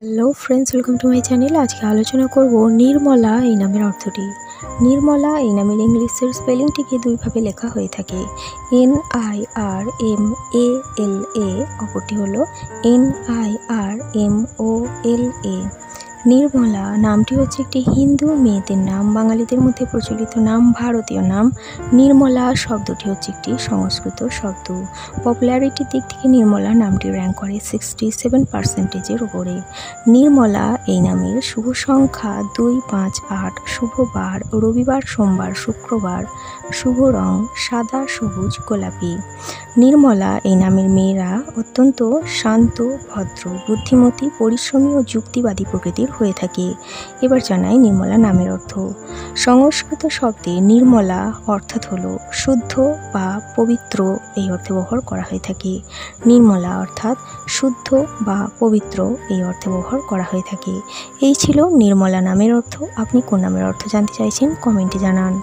Hello friends, welcome to my channel. আজকে আলোচনা করব নির্মলা এই নামের অর্থটি। নির্মলা এই নামের ইংলিশের স্পেলিংটিকে দুইভাবে লেখা হয়ে থাকে, NIRMALA, অপরটি হলো NIRMOLA। নির্মলা নামটি হচ্ছে একটি হিন্দু মেয়েদের নাম। বাঙালিদের মধ্যে প্রচলিত নাম, ভারতীয় নাম। নির্মলা শব্দটি হচ্ছে একটি সংস্কৃত শব্দ। পপুলারিটির দিক থেকে নির্মলা নামটি র্যাঙ্ক করে 67%-এর উপরে। নির্মলা এই নামের শুভ সংখ্যা 2, 5, 8, শুভ বার রবিবার, সোমবার, শুক্রবার, শুভ রং সাদা, সবুজ, গোলাপি। নির্মলা এই নামের মেয়েরা অত্যন্ত শান্ত, ভদ্র, বুদ্ধিমতী, পরিশ্রমী ও যুক্তিবাদী প্রকৃতির হয়ে থাকে। এবার জানাই নির্মলা নামের অর্থ। সংস্কৃত শব্দে নির্মলা অর্থাৎ হলো শুদ্ধ বা পবিত্র, এই অর্থে ব্যবহার করা হয়ে থাকে। নির্মলা অর্থাৎ শুদ্ধ বা পবিত্র, এই অর্থে ব্যবহার করা হয়ে থাকে। এই ছিল নির্মলা নামের অর্থ। আপনি কোন নামের অর্থ জানতে চাইছেন কমেন্টে জানান।